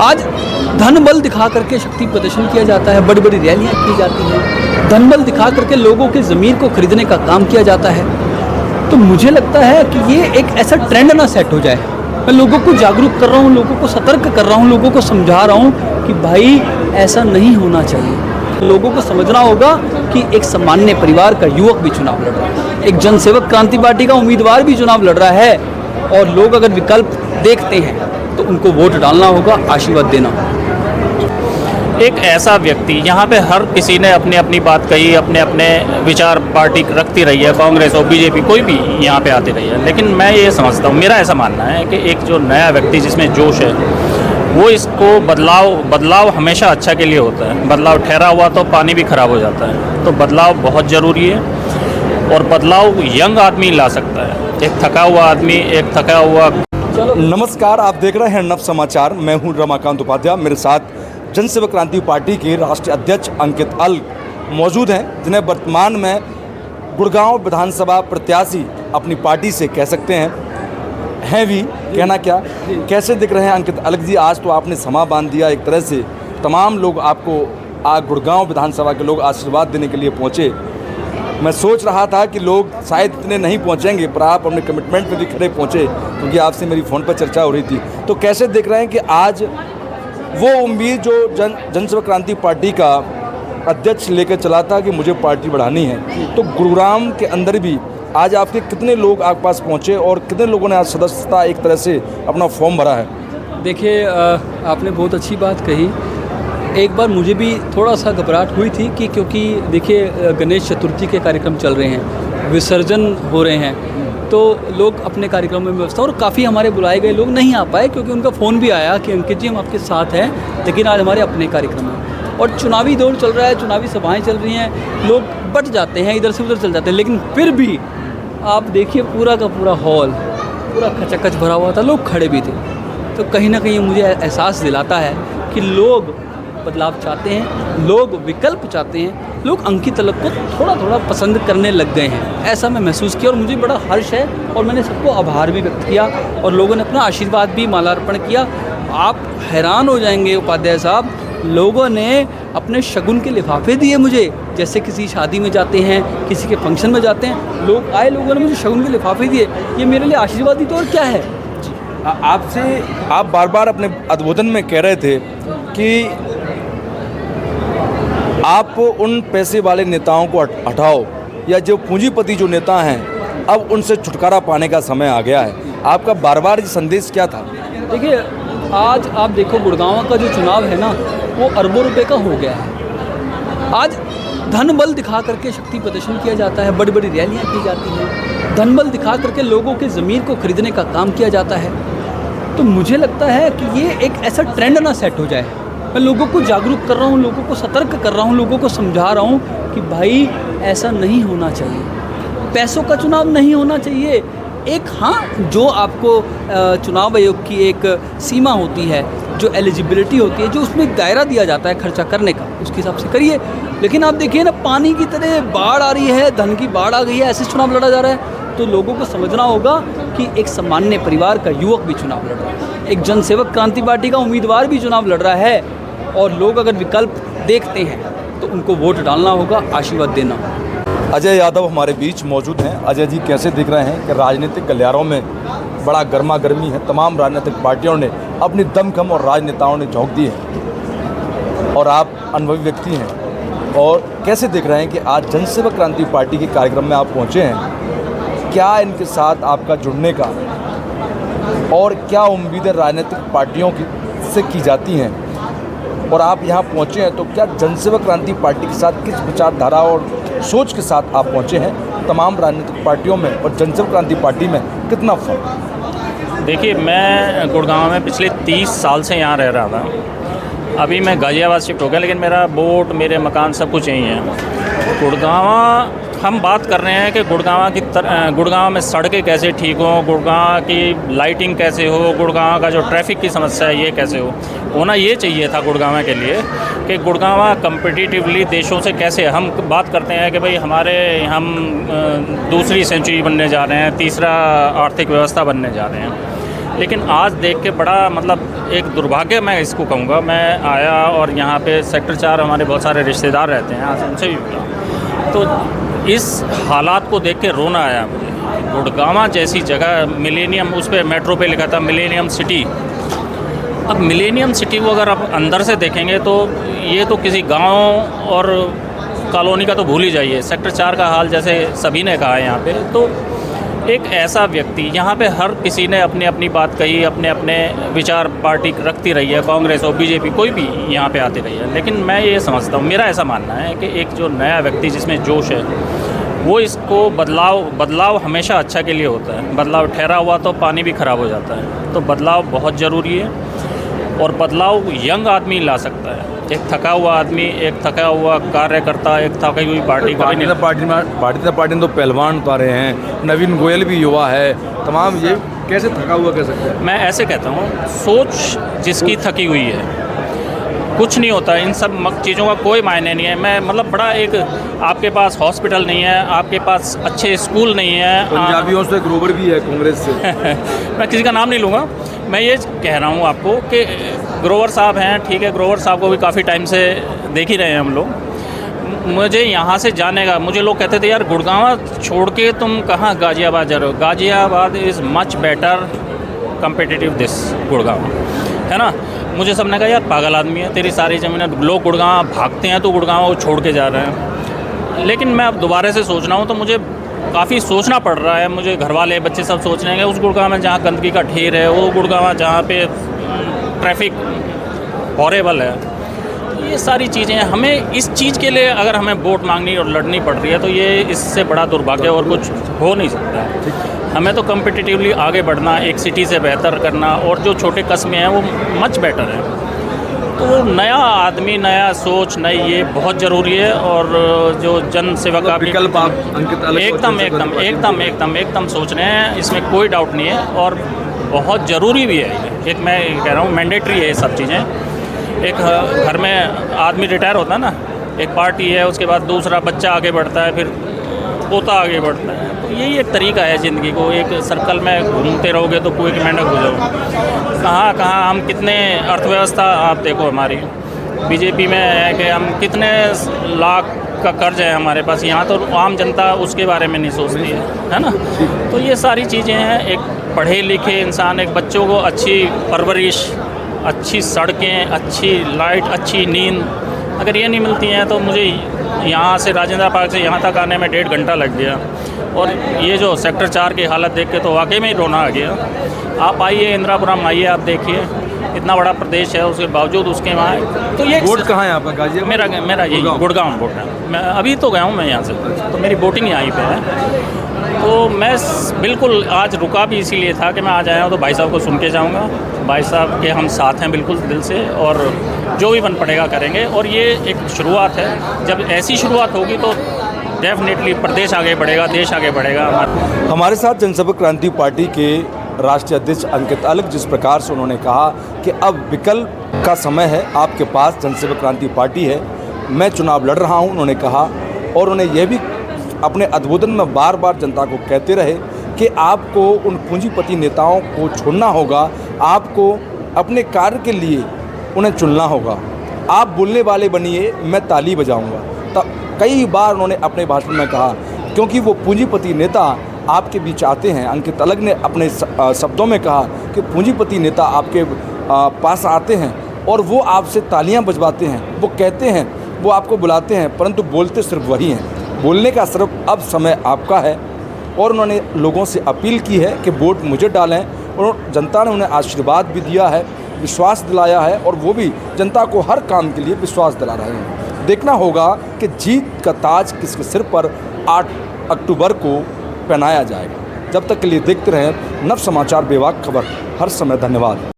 आज धन बल दिखा करके शक्ति प्रदर्शन किया जाता है, बड़ी बड़ी रैलियां की जाती हैं, धन बल दिखा करके लोगों के ज़मीर को खरीदने का काम किया जाता है। तो मुझे लगता है कि ये एक ऐसा ट्रेंड ना सेट हो जाए। मैं लोगों को जागरूक कर रहा हूँ, लोगों को सतर्क कर रहा हूँ, लोगों को समझा रहा हूँ कि भाई ऐसा नहीं होना चाहिए। लोगों को समझना होगा कि एक सामान्य परिवार का युवक भी चुनाव लड़ रहा है, एक जनसेवक क्रांति पार्टी का उम्मीदवार भी चुनाव लड़ रहा है, और लोग अगर विकल्प देखते हैं तो उनको वोट डालना होगा, आशीर्वाद देना होगा। एक ऐसा व्यक्ति, यहाँ पे हर किसी ने अपनी अपनी बात कही, अपने अपने विचार पार्टी रखती रही है, कांग्रेस हो बीजेपी कोई भी यहाँ पे आती रही है, लेकिन मैं ये समझता हूँ, मेरा ऐसा मानना है कि एक जो नया व्यक्ति जिसमें जोश है वो इसको बदलाव हमेशा अच्छा के लिए होता है। बदलाव ठहरा हुआ तो पानी भी खराब हो जाता है, तो बदलाव बहुत ज़रूरी है और बदलाव यंग आदमी ला सकता है। एक थका हुआ आदमी, एक थका हुआ। नमस्कार, आप देख रहे हैं नव समाचार। मैं हूं रमाकांत उपाध्याय। मेरे साथ जनसेवक क्रांति पार्टी के राष्ट्रीय अध्यक्ष अंकित अल्ग मौजूद हैं, जिन्हें वर्तमान में गुड़गांव विधानसभा प्रत्याशी अपनी पार्टी से कह सकते हैं भी। कहना क्या, कैसे दिख रहे हैं अंकित अल्ग जी? आज तो आपने समा बांध दिया एक तरह से, तमाम लोग आपको आज गुड़गांव विधानसभा के लोग आशीर्वाद देने के लिए पहुँचे। मैं सोच रहा था कि लोग शायद इतने नहीं पहुंचेंगे, पर आप अपने कमिटमेंट पे भी खड़े पहुंचे, क्योंकि आपसे मेरी फ़ोन पर चर्चा हो रही थी। तो कैसे देख रहे हैं कि आज वो उम्मीद जो जनसेवक क्रांति पार्टी का अध्यक्ष लेकर चला था कि मुझे पार्टी बढ़ानी है, तो गुरुग्राम के अंदर भी आज आपके कितने लोग आपके पास पहुँचे और कितने लोगों ने आज सदस्यता एक तरह से अपना फॉर्म भरा है? देखिए, आपने बहुत अच्छी बात कही। एक बार मुझे भी थोड़ा सा घबराहट हुई थी कि क्योंकि देखिए गणेश चतुर्थी के कार्यक्रम चल रहे हैं, विसर्जन हो रहे हैं, तो लोग अपने कार्यक्रम में व्यवस्था, और काफ़ी हमारे बुलाए गए लोग नहीं आ पाए क्योंकि उनका फ़ोन भी आया कि अंकित जी हम आपके साथ हैं, लेकिन आज हमारे अपने कार्यक्रम हैं और चुनावी दौर चल रहा है, चुनावी सभाएँ चल रही हैं, लोग बट जाते हैं, इधर से उधर चल जाते हैं, लेकिन फिर भी आप देखिए पूरा का पूरा हॉल पूरा खचाखच भरा हुआ था, लोग खड़े भी थे। तो कहीं ना कहीं मुझे एहसास दिलाता है कि लोग बदलाव चाहते हैं, लोग विकल्प चाहते हैं, लोग अंकित अल्ग को थोड़ा थोड़ा पसंद करने लग गए हैं। ऐसा मैं महसूस किया और मुझे बड़ा हर्ष है, और मैंने सबको आभार भी व्यक्त किया और लोगों ने अपना आशीर्वाद भी मालार्पण किया। आप हैरान हो जाएंगे उपाध्याय साहब, लोगों ने अपने शगुन के लिफाफे दिए मुझे। जैसे किसी शादी में जाते हैं, किसी के फंक्शन में जाते हैं, लोग आए, लोगों ने मुझे शगुन के लिफाफे दिए। ये मेरे लिए आशीर्वाद ही तो और क्या है। आपसे आप बार बार अपने उद्बोधन में कह रहे थे कि आप उन पैसे वाले नेताओं को हटाओ, या जो पूंजीपति जो नेता हैं अब उनसे छुटकारा पाने का समय आ गया है। आपका बार बार संदेश क्या था? देखिए, आज आप देखो गुड़गांव का जो चुनाव है ना, वो अरबों रुपए का हो गया है। आज धन बल दिखा करके शक्ति प्रदर्शन किया जाता है, बड़ी बड़ी रैलियां की जाती हैं, धन बल दिखा करके लोगों के ज़मीर को खरीदने का काम किया जाता है। तो मुझे लगता है कि ये एक ऐसा ट्रेंड ना सेट हो जाए। मैं लोगों को जागरूक कर रहा हूँ, लोगों को सतर्क कर रहा हूँ, लोगों को समझा रहा हूँ कि भाई ऐसा नहीं होना चाहिए, पैसों का चुनाव नहीं होना चाहिए। एक जो आपको चुनाव आयोग की एक सीमा होती है, जो एलिजिबिलिटी होती है, जो उसमें दायरा दिया जाता है खर्चा करने का, उसके हिसाब से करिए। लेकिन आप देखिए ना, पानी की तरह बाढ़ आ रही है, धन की बाढ़ आ गई है, ऐसे चुनाव लड़ा जा रहा है। तो लोगों को समझना होगा कि एक सामान्य परिवार का युवक भी चुनाव लड़ रहा है, एक जनसेवक क्रांति पार्टी का उम्मीदवार भी चुनाव लड़ रहा है, और लोग अगर विकल्प देखते हैं तो उनको वोट डालना होगा, आशीर्वाद देना होगा। अजय यादव हमारे बीच मौजूद हैं। अजय जी, कैसे दिख रहे हैं कि राजनीतिक गलियारों में बड़ा गर्मा गर्मी है, तमाम राजनीतिक पार्टियों ने अपनी दमखम और राजनेताओं ने झोंक दी है, और आप अनुभवी व्यक्ति हैं, और कैसे दिख रहे हैं कि आज जनसेवक क्रांति पार्टी के कार्यक्रम में आप पहुँचे हैं? क्या इनके साथ आपका जुड़ने का, और क्या उम्मीदें राजनीतिक पार्टियों से की जाती हैं, और आप यहाँ पहुँचे हैं तो क्या जनसेवक क्रांति पार्टी के साथ किस विचारधारा और सोच के साथ आप पहुँचे हैं? तमाम राजनीतिक पार्टियों में और जनसेवक क्रांति पार्टी में कितना फ़र्क? देखिए, मैं गुड़गांव में पिछले 30 साल से यहाँ रह रहा था। अभी मैं गाज़ियाबाद शिफ्ट हो गया, लेकिन मेरा वोट, मेरे मकान सब कुछ यहीं है। गुड़गांव हम बात कर रहे हैं कि गुड़गांव में सड़कें कैसे ठीक हों, गुड़गांव की लाइटिंग कैसे हो, गुड़गांव का जो ट्रैफिक की समस्या है ये कैसे होना ये चाहिए था गुड़गांव के लिए, कि गुड़गांव कम्पिटिटिवली देशों से कैसे, हम बात करते हैं कि भाई हम दूसरी सेंचुरी बनने जा रहे हैं, तीसरा आर्थिक व्यवस्था बनने जा रहे हैं, लेकिन आज देख के बड़ा मतलब एक दुर्भाग्य मैं इसको कहूँगा। मैं आया और यहाँ पे सेक्टर 4 हमारे बहुत सारे रिश्तेदार रहते हैं, आज उनसे भी मिला, तो इस हालात को देख के रोना आया मुझे। गुड़गांव जैसी जगह, मिलेनियम, उस पर मेट्रो पे लिखा था मिलेनियम सिटी। अब मिलेनियम सिटी को अगर आप अंदर से देखेंगे तो ये तो किसी गांव और कॉलोनी का तो भूल ही जाइए। सेक्टर 4 का हाल जैसे सभी ने कहा है यहाँ पे, तो एक ऐसा व्यक्ति, यहाँ पे हर किसी ने अपनी अपनी बात कही, अपने अपने विचार पार्टी रखती रही है, कांग्रेस और बीजेपी कोई भी यहाँ पे आती रही है। लेकिन मैं ये समझता हूँ, मेरा ऐसा मानना है कि एक जो नया व्यक्ति जिसमें जोश है, वो इसको बदलाव हमेशा अच्छा के लिए होता है। बदलाव ठहरा हुआ तो पानी भी ख़राब हो जाता है, तो बदलाव बहुत ज़रूरी है। और बदलाव यंग आदमी ला सकता है। एक थका हुआ आदमी, एक थका हुआ कार्यकर्ता, एक थकी हुई पार्टी पार्टी में तो पहलवान उतारे हैं, नवीन गोयल भी युवा है, तमाम, ये कैसे थका हुआ कह सकते हैं? मैं ऐसे कहता हूँ, सोच जिसकी थकी हुई है, कुछ नहीं होता। इन सब चीज़ों का कोई मायने नहीं है। मैं मतलब बड़ा एक, आपके पास हॉस्पिटल नहीं है, आपके पास अच्छे स्कूल नहीं है। पंजाबियों से ग्रोवर भी है कांग्रेस से मैं किसी का नाम नहीं लूँगा। मैं ये कह रहा हूँ आपको कि ग्रोवर साहब हैं, ठीक है, ग्रोवर साहब को भी काफ़ी टाइम से देख ही रहे हैं हम लोग। मुझे यहाँ से जाने का, मुझे लोग कहते थे यार गुड़गांव छोड़ के तुम कहाँ गाज़ियाबाद जा रहे हो। Ghaziabad is much better competitive this Gurgaon, है ना। मुझे सबने कहा यार पागल आदमी है, तेरी सारी ज़मीनें, लोग गुड़गांव भागते हैं तो गुड़गांव छोड़ के जा रहे हैं। लेकिन मैं अब दोबारा से सोच रहा हूँ तो मुझे काफ़ी सोचना पड़ रहा है। मुझे घर वाले बच्चे सब सोच रहे हैं कि उस गुड़गांव में जहाँ गंदगी का ढेर है, वो गुड़गांव जहाँ पे ट्रैफिक हॉरेबल है, ये सारी चीज़ें हैं। हमें इस चीज़ के लिए अगर हमें वोट मांगनी और लड़नी पड़ रही है तो ये इससे बड़ा दुर्भाग्य और कुछ हो नहीं सकता। हमें तो कम्पिटिटिवली आगे बढ़ना, एक सिटी से बेहतर करना, और जो छोटे कस्बे हैं वो मच बेटर है। तो नया आदमी, नया सोच, नई, ये बहुत ज़रूरी है। और जो जन सेवा का विकल्प आप अंकित अलग एकदम सोच रहे हैं, इसमें कोई डाउट नहीं है, और बहुत ज़रूरी भी है। एक मैं कह रहा हूँ मैंडेटरी है ये सब चीज़ें। एक घर में आदमी रिटायर होता है ना, एक पार्टी है, उसके बाद दूसरा बच्चा आगे बढ़ता है, फिर पोता आगे बढ़ता है। तो यही एक तरीका है ज़िंदगी को, एक सर्कल में घूमते रहोगे तो कोई मेंढक हो जाओगे। कहाँ हम कितने, अर्थव्यवस्था आप देखो हमारी बीजेपी में है कि हम कितने लाख का कर्ज है हमारे पास, यहाँ तो आम जनता उसके बारे में नहीं सोचती है ना। तो ये सारी चीज़ें हैं। एक पढ़े लिखे इंसान, एक बच्चों को अच्छी परवरिश, अच्छी सड़कें, अच्छी लाइट, अच्छी नींद, अगर ये नहीं मिलती हैं तो मुझे यहाँ से राजेंद्र पार्क से यहाँ तक आने में 1.5 घंटा लग गया। और ये जो सेक्टर 4 की हालत देख के तो वाकई में ही रोना आ गया। आप आइए इंदिरापुरम, आइए, आप देखिए इतना बड़ा प्रदेश है, उसके बावजूद उसके वहाँ तो ये वोट कहाँ है आपका? गाजियाबाद? मेरा यही गुड़गांव वोट है। मैं अभी तो गया हूँ मैं यहाँ से, तो मेरी वोटिंग यहीं पे है। तो मैं बिल्कुल आज रुका भी इसीलिए था कि मैं आज आया हूँ तो भाई साहब को सुन के जाऊँगा। भाई साहब के हम साथ हैं बिल्कुल दिल से, और जो भी बन पड़ेगा करेंगे। और ये एक शुरुआत है, जब ऐसी शुरुआत होगी तो डेफिनेटली प्रदेश आगे बढ़ेगा, देश आगे बढ़ेगा। हमारे साथ जनसेवक क्रांति पार्टी के राष्ट्रीय अध्यक्ष अंकित अलग, जिस प्रकार से उन्होंने कहा कि अब विकल्प का समय है, आपके पास जनसेवक क्रांति पार्टी है, मैं चुनाव लड़ रहा हूं, उन्होंने कहा। और उन्होंने ये भी अपने उद्बोधन में बार बार जनता को कहते रहे कि आपको उन पूंजीपति नेताओं को छोड़ना होगा, आपको अपने कार्य के लिए उन्हें चुनना होगा। आप बोलने वाले बनिए, मैं ताली बजाऊंगा। तब कई बार उन्होंने अपने भाषण में कहा, क्योंकि वो पूंजीपति नेता आपके बीच आते हैं। अंकित अलग ने अपने शब्दों में कहा कि पूंजीपति नेता आपके पास आते हैं और वो आपसे तालियां बजवाते हैं, वो कहते हैं, वो आपको बुलाते हैं, परंतु बोलते सिर्फ वही हैं। बोलने का सिर्फ अब समय आपका है। और उन्होंने लोगों से अपील की है कि वोट मुझे डालें, और जनता ने उन्हें आशीर्वाद भी दिया है, विश्वास दिलाया है, और वो भी जनता को हर काम के लिए विश्वास दिला रहे हैं। देखना होगा कि जीत का ताज किसके सिर पर 8 अक्टूबर को पहनाया जाएगा। जब तक के लिए देखते रहें नव समाचार, बेबाक खबर हर समय। धन्यवाद।